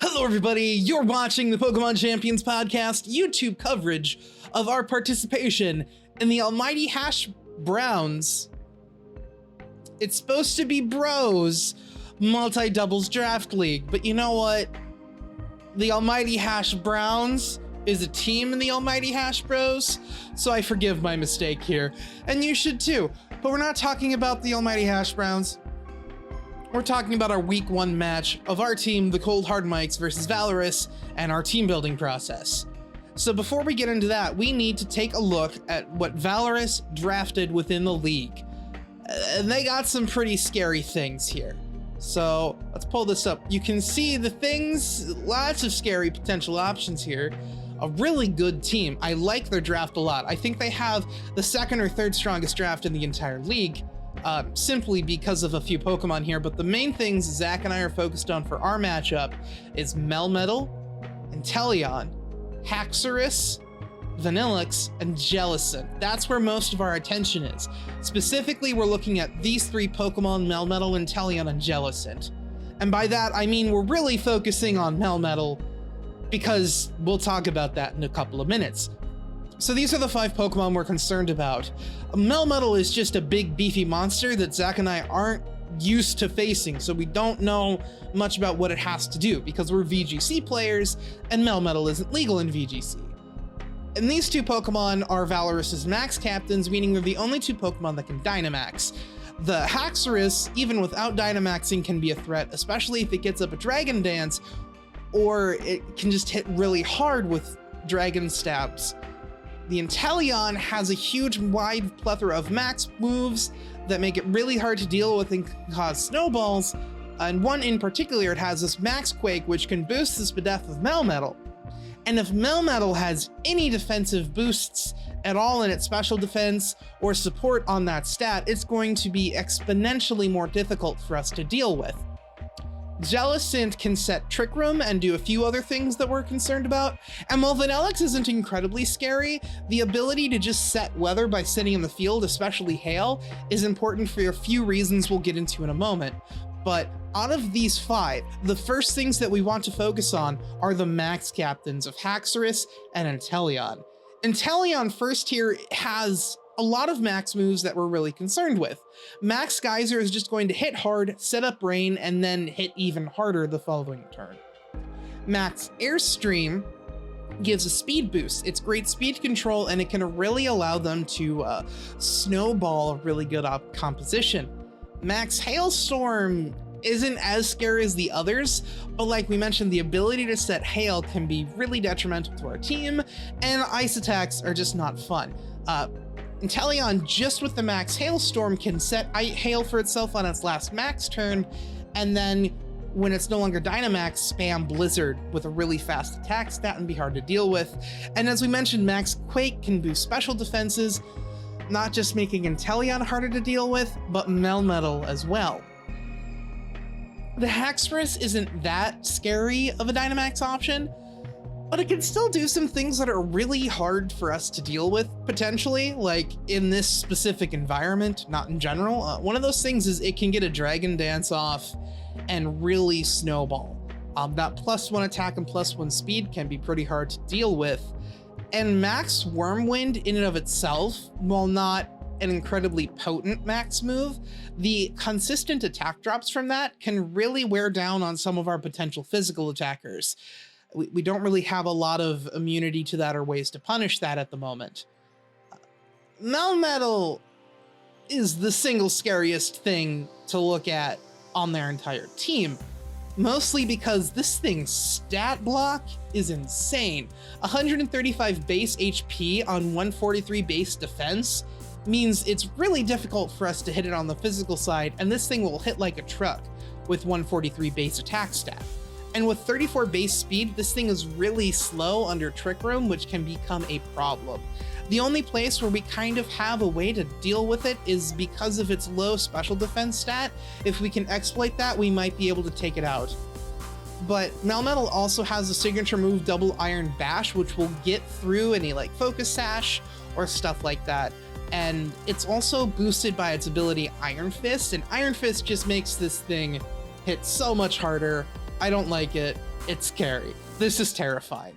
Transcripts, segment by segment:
Hello everybody, you're watching the Pokemon Champions Podcast YouTube coverage of our participation in the Almighty Hash Browns. It's supposed to be Bros Multi-Doubles Draft League, but you know what? The Almighty Hash Browns is a team in the Almighty Hash Bros, so I forgive my mistake here, and you should too. But we're not talking about the Almighty Hash Browns. We're talking about our week 1 match of our team, the Cold Hard Mikes versus Valorous, and our team building process. So before we get into that, we need to take a look at what Valorous drafted within the league. And they got some pretty scary things here. So let's pull this up. You can see the things, lots of scary potential options here. A really good team. I like their draft a lot. I think they have the 2nd or 3rd strongest draft in the entire league. Simply because of a few Pokemon here, but the main things Zac and I are focused on for our matchup is Melmetal, Inteleon, Haxorus, Vanillix, and Jellicent. That's where most of our attention is. Specifically, we're looking at these 3 Pokemon, Melmetal, Inteleon, and Jellicent. And by that, I mean we're really focusing on Melmetal because we'll talk about that in a couple of minutes. So these are the 5 Pokemon we're concerned about. Melmetal is just a big beefy monster that Zac and I aren't used to facing, so we don't know much about what it has to do because we're VGC players and Melmetal isn't legal in VGC. And these 2 Pokemon are Valorous's max captains, meaning they're the only 2 Pokemon that can Dynamax. The Haxorus, even without Dynamaxing, can be a threat, especially if it gets up a Dragon Dance, or it can just hit really hard with Dragon Stabs. The Inteleon has a huge wide plethora of max moves that make it really hard to deal with and can cause snowballs, and one in particular, it has this Max Quake which can boost the Spadef of Melmetal. And if Melmetal has any defensive boosts at all in its special defense or support on that stat, it's going to be exponentially more difficult for us to deal with. Jellicent can set Trick Room and do a few other things that we're concerned about, and while Vanillix isn't incredibly scary, the ability to just set weather by sitting in the field, especially hail, is important for a few reasons we'll get into in a moment. But out of these 5, the first things that we want to focus on are the max captains of Haxorus and Inteleon. Inteleon first here has a lot of max moves that we're really concerned with. Max Geyser is just going to hit hard, set up rain, and then hit even harder the following turn. Max Airstream gives a speed boost. It's great speed control, and it can really allow them to snowball a really good composition. Max Hailstorm isn't as scary as the others, but like we mentioned, the ability to set hail can be really detrimental to our team, and ice attacks are just not fun. Inteleon, just with the Max Hailstorm, can set hail for itself on its last max turn, and then when it's no longer Dynamax, spam Blizzard with a really fast attack stat and be hard to deal with. And as we mentioned, Max Quake can boost special defenses, not just making Inteleon harder to deal with, but Melmetal as well. The Haxorus isn't that scary of a Dynamax option, but it can still do some things that are really hard for us to deal with, potentially, like in this specific environment, not in general. One of those things is it can get a Dragon Dance off and really snowball. That +1 attack and +1 speed can be pretty hard to deal with. And Max Wormwind in and of itself, while not an incredibly potent max move, the consistent attack drops from that can really wear down on some of our potential physical attackers. We don't really have a lot of immunity to that or ways to punish that at the moment. Melmetal is the single scariest thing to look at on their entire team, mostly because this thing's stat block is insane. 135 base HP on 143 base defense means it's really difficult for us to hit it on the physical side, and this thing will hit like a truck with 143 base attack stat. And with 34 base speed, this thing is really slow under Trick Room, which can become a problem. The only place where we kind of have a way to deal with it is because of its low special defense stat. If we can exploit that, we might be able to take it out. But Melmetal also has a signature move, Double Iron Bash, which will get through any like Focus Sash or stuff like that. And it's also boosted by its ability Iron Fist, and Iron Fist just makes this thing hit so much harder. I don't like it. It's scary. This is terrifying.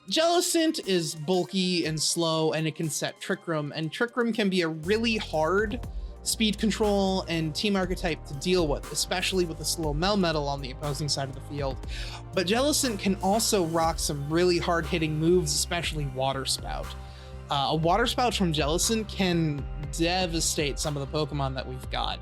Jellicent is bulky and slow, and it can set Trick Room, and Trick Room can be a really hard speed control and team archetype to deal with, especially with a slow Melmetal on the opposing side of the field. But Jellicent can also rock some really hard-hitting moves, especially Water Spout. A Water Spout from Jellicent can devastate some of the Pokemon that we've got.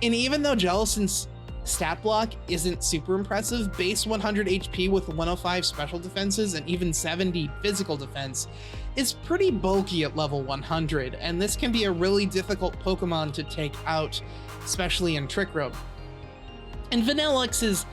And even though Jellicent's stat block isn't super impressive, base 100 HP with 105 special defenses and even 70 physical defense is pretty bulky at level 100, and this can be a really difficult Pokemon to take out, especially in Trick Room. And Vanillix is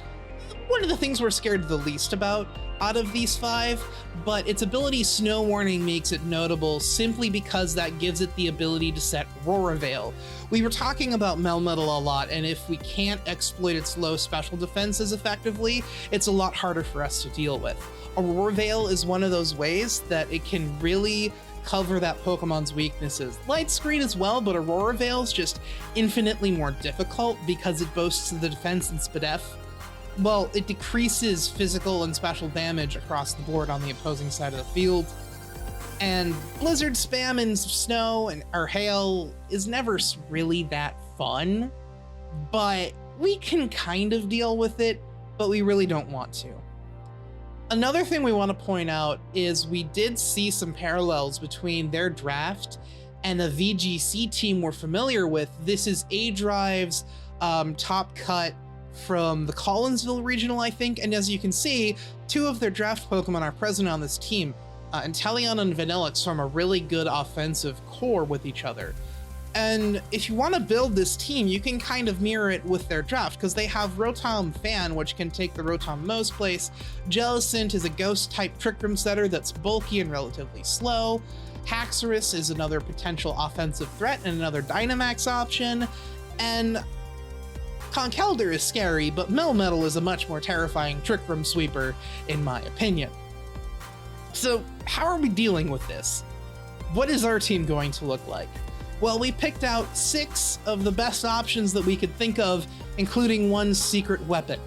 one of the things we're scared the least about out of these 5, but its ability Snow Warning makes it notable simply because that gives it the ability to set Aurora Veil. We were talking about Melmetal a lot, and if we can't exploit its low special defense as effectively, it's a lot harder for us to deal with. Aurora Veil is one of those ways that it can really cover that Pokemon's weaknesses. Light Screen as well, but Aurora Veil is just infinitely more difficult because it boasts the defense and Spadef. Well, it decreases physical and special damage across the board on the opposing side of the field. And Blizzard spam and snow or hail is never really that fun, but we can kind of deal with it, but we really don't want to. Another thing we want to point out is we did see some parallels between their draft and the VGC team we're familiar with. This is A-Drive's top cut from the Collinsville regional, I think, and as you can see, 2 of their draft Pokemon are present on this team. Inteleon and Vanillix form a really good offensive core with each other. And if you want to build this team, you can kind of mirror it with their draft, because they have Rotom Fan, which can take the Rotom Mo's place. Jellicent is a Ghost-type Trick Room setter that's bulky and relatively slow. Haxorus is another potential offensive threat and another Dynamax option. And Conkeldurr is scary, but Melmetal is a much more terrifying Trick Room sweeper, in my opinion. So how are we dealing with this? What is our team going to look like? Well, we picked out 6 of the best options that we could think of, including one secret weapon.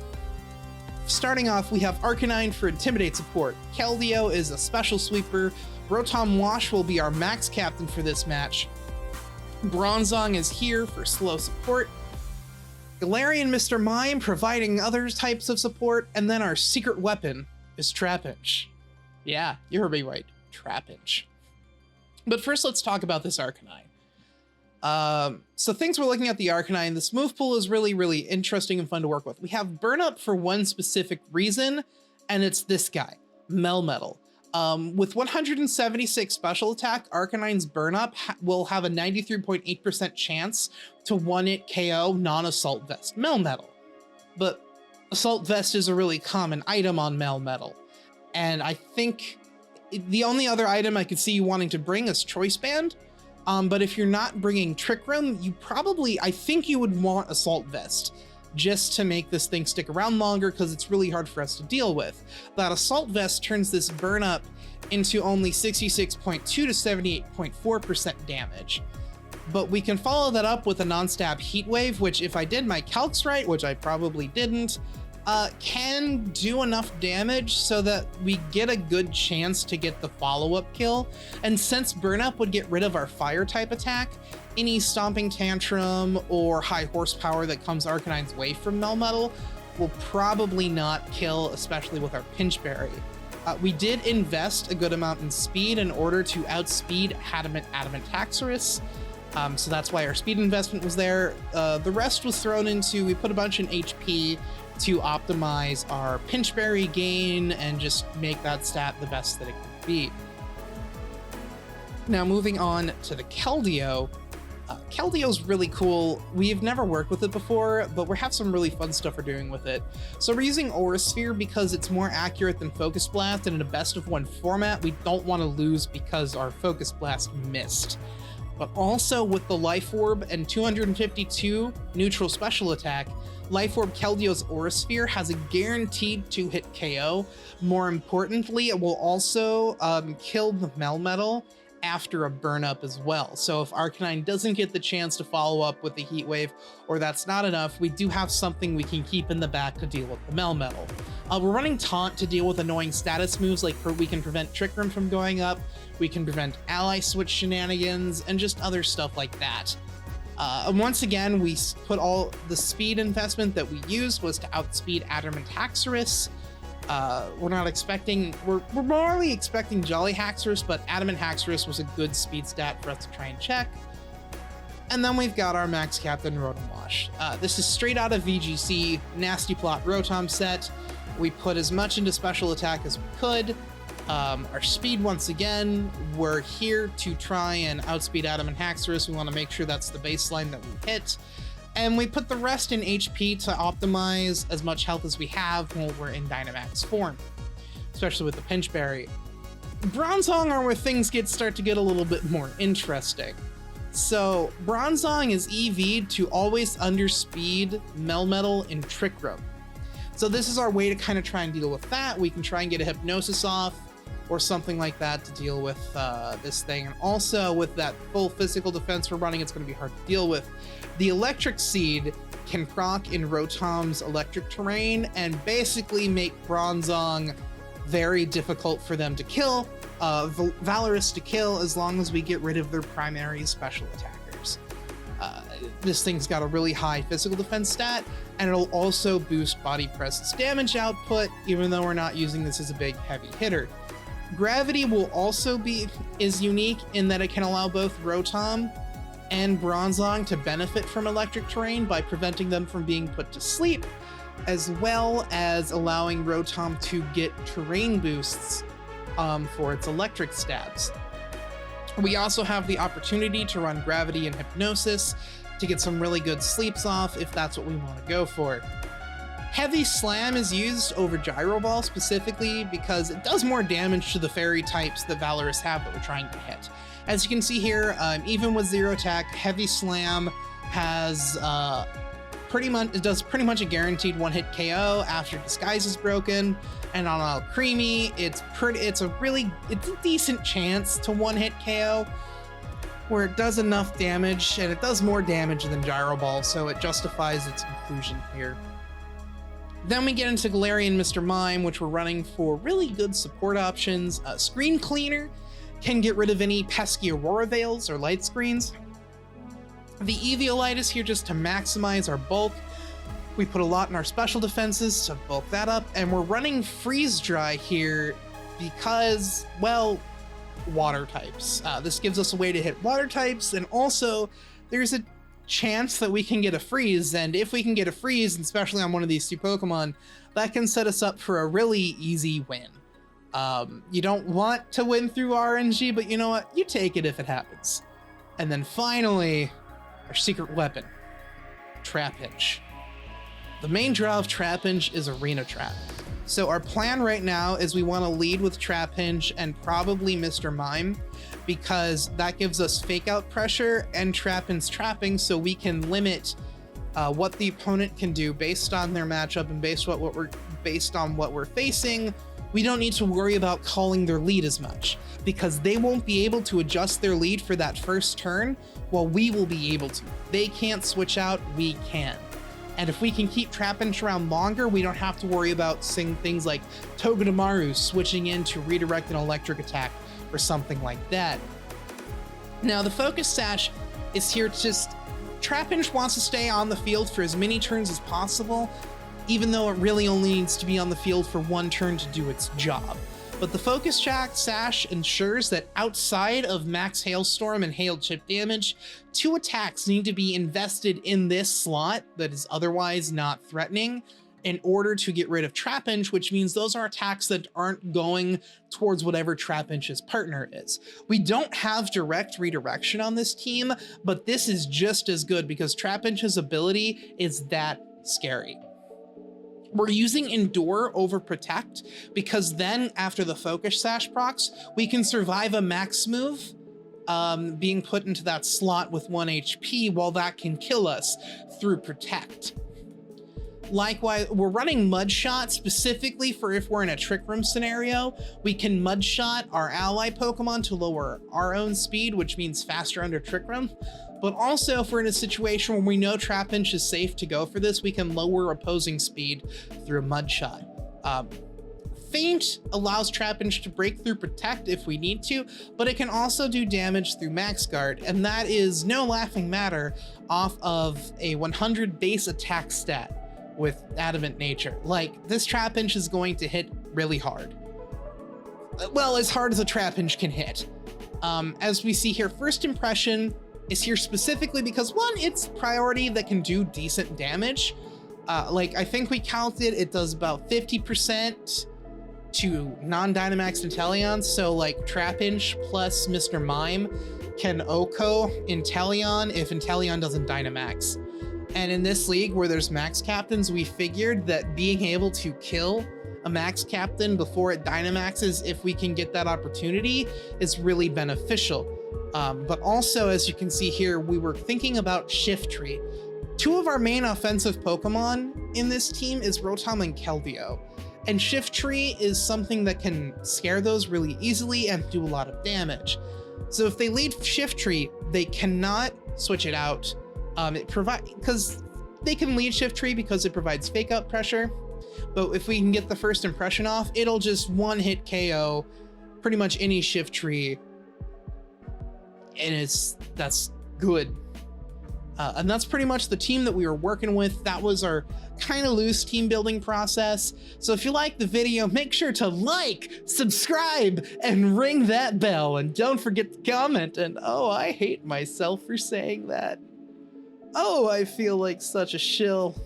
Starting off, we have Arcanine for Intimidate support. Keldeo is a special sweeper. Rotom Wash will be our max captain for this match. Bronzong is here for slow support. Galarian Mr. Mime providing other types of support, and then our secret weapon is Trapinch. Yeah, you heard me right, Trapinch. But first, let's talk about this Arcanine. So things we're looking at the Arcanine, this move pool is really, really interesting and fun to work with. We have Burn Up for one specific reason, and it's this guy, Melmetal. With 176 special attack, Arcanine's Burn Up will have a 93.8% chance to one-hit KO non-Assault Vest Melmetal. But Assault Vest is a really common item on Melmetal. And I think the only other item I could see you wanting to bring is Choice Band. But if you're not bringing Trick Room, I think you would want Assault Vest just to make this thing stick around longer, because it's really hard for us to deal with. That Assault Vest turns this Burn Up into only 66.2 to 78.4% damage. But we can follow that up with a non-stab Heat Wave, which if I did my calcs right, which I probably didn't, can do enough damage so that we get a good chance to get the follow-up kill. And since Burn Up would get rid of our fire type attack, any Stomping Tantrum or high horsepower that comes Arcanine's way from Melmetal will probably not kill, especially with our Pinch Berry. We did invest a good amount in speed in order to outspeed Adamant Haxorus. So that's why our speed investment was there. The rest was thrown into, we put a bunch in HP to optimize our Pinch Berry gain and just make that stat the best that it could be. Now moving on to the Keldeo. Keldeo's really cool. We've never worked with it before, but we have some really fun stuff we're doing with it. So we're using Aura Sphere because it's more accurate than Focus Blast, and in a best of 1 format, we don't want to lose because our Focus Blast missed. But also with the Life Orb and 252 neutral special attack, Life Orb Keldeo's Aura Sphere has a guaranteed 2-hit KO. More importantly, it will also kill the Melmetal after a burn up as well. So if Arcanine doesn't get the chance to follow up with the Heat Wave, or that's not enough, we do have something we can keep in the back to deal with the Melmetal. We're running Taunt to deal with annoying status moves, like we can prevent Trick Room from going up, we can prevent ally switch shenanigans, and just other stuff like that. And once again, we put all the speed investment that we used was to outspeed Adamant Haxorus. We're not expecting, we're morally expecting Jolly Haxorus, but Adamant Haxorus was a good speed stat for us to try and check. And then we've got our Max Captain Rotom Wash. This is straight out of VGC, Nasty Plot Rotom set. We put as much into special attack as we could. Our speed, once again, we're here to try and outspeed Adamant Haxorus. We want to make sure that's the baseline that we hit. And we put the rest in HP to optimize as much health as we have when we're in Dynamax form, especially with the Pinch Berry. Bronzong are where things start to get a little bit more interesting. So Bronzong is EV'd to always underspeed Melmetal and Trick Room. So this is our way to kind of try and deal with that. We can try and get a Hypnosis off or something like that to deal with this thing. And also with that full physical defense we're running, it's going to be hard to deal with. The Electric Seed can proc in Rotom's electric terrain and basically make Bronzong very difficult for them to kill, Valorous to kill, as long as we get rid of their primary special attackers. This thing's got a really high physical defense stat, and it'll also boost body presence damage output, even though we're not using this as a big heavy hitter. Gravity will also is unique in that it can allow both Rotom and Bronzong to benefit from electric terrain by preventing them from being put to sleep, as well as allowing Rotom to get terrain boosts for its electric stabs. We also have the opportunity to run Gravity and Hypnosis to get some really good sleeps off if that's what we want to go for. Heavy Slam is used over Gyro Ball specifically because it does more damage to the fairy types that Valorous have that we're trying to hit. As you can see here, even with zero attack, Heavy Slam has it does pretty much a guaranteed one-hit KO after Disguise is broken, and on Alcremie, it's a decent chance to one-hit KO, where it does enough damage, and it does more damage than Gyro Ball, so it justifies its inclusion here. Then we get into Galarian Mr. Mime, which we're running for really good support options. Screen Cleaner can get rid of any pesky Aurora Veils or light screens. The Eviolite is here just to maximize our bulk. We put a lot in our special defenses to bulk that up, and we're running Freeze Dry here because, well, water types. This gives us a way to hit water types, and also there's a chance that we can get a freeze, and if we can get a freeze, especially on one of these two Pokemon, that can set us up for a really easy win. You don't want to win through RNG, but you know what? You take it if it happens. And then finally, our secret weapon, Trapinch. The main draw of Trapinch is Arena Trap. So our plan right now is we want to lead with Trapinch and probably Mr. Mime, because that gives us fake out pressure and Trapinch's trapping, so we can limit what the opponent can do based on their matchup and based on what we're facing. We don't need to worry about calling their lead as much, because they won't be able to adjust their lead for that first turn, while we will be able to. They can't switch out, we can. And if we can keep Trapinch around longer, we don't have to worry about seeing things like Togedemaru switching in to redirect an electric attack or something like that. Now, the Focus Sash is here to just... Trapinch wants to stay on the field for as many turns as possible, even though it really only needs to be on the field for one turn to do its job. But the Focus Sash ensures that outside of Max Hailstorm and Hail Chip damage, 2 attacks need to be invested in this slot that is otherwise not threatening in order to get rid of Trapinch, which means those are attacks that aren't going towards whatever Trapinch's partner is. We don't have direct redirection on this team, but this is just as good because Trapinch's ability is that scary. We're using Endure over Protect because then after the Focus Sash procs, we can survive a max move being put into that slot with 1 HP while that can kill us through Protect. Likewise, we're running Mudshot specifically for if we're in a Trick Room scenario. We can Mudshot our ally Pokemon to lower our own speed, which means faster under Trick Room. But also, if we're in a situation where we know Trapinch is safe to go for this, we can lower opposing speed through Mudshot. Feint allows Trapinch to break through Protect if we need to, but it can also do damage through Max Guard, and that is no laughing matter off of a 100 base attack stat with Adamant Nature. Like, this Trapinch is going to hit really hard. Well, as hard as a Trapinch can hit. As we see here, First Impression is here specifically because, one, it's priority that can do decent damage. Like, I think we counted, it does about 50% to non-Dynamax Inteleon, so like Trapinch plus Mr. Mime can OHKO Inteleon if Inteleon doesn't Dynamax. And in this league where there's Max Captains, we figured that being able to kill a Max Captain before it Dynamaxes, if we can get that opportunity, is really beneficial. But also, as you can see here, we were thinking about Shiftry. Two of our main offensive Pokemon in this team is Rotom and Keldeo. And Shiftry is something that can scare those really easily and do a lot of damage. So if they lead Shiftry, they cannot switch it out. Because they can lead Shiftry because it provides fake out pressure. But if we can get the First Impression off, it'll just one-hit KO pretty much any Shiftry. And that's good. And that's pretty much the team that we were working with. That was our kind of loose team building process. So if you like the video, make sure to like, subscribe, and ring that bell. And don't forget to comment. And oh, I hate myself for saying that. Oh, I feel like such a shill.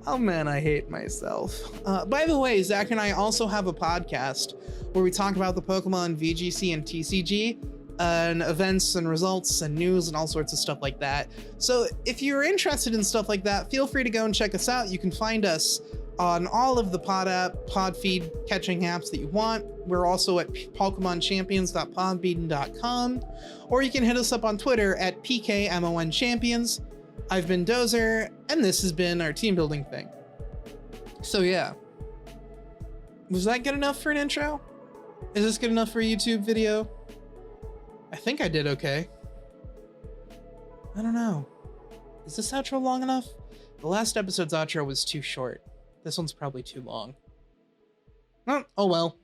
Oh man, I hate myself. By the way, Zac and I also have a podcast where we talk about the Pokemon VGC and TCG. And events and results and news and all sorts of stuff like that. So if you're interested in stuff like that, feel free to go and check us out. You can find us on all of the pod feed catching apps that you want. We're also at PokemonChampions.podbean.com, or you can hit us up on Twitter at PKMONChampions. I've been Dozer, and this has been our team building thing. So yeah. Was that good enough for an intro? Is this good enough for a YouTube video? I think I did okay. I don't know. Is this outro long enough? The last episode's outro was too short. This one's probably too long. Oh well.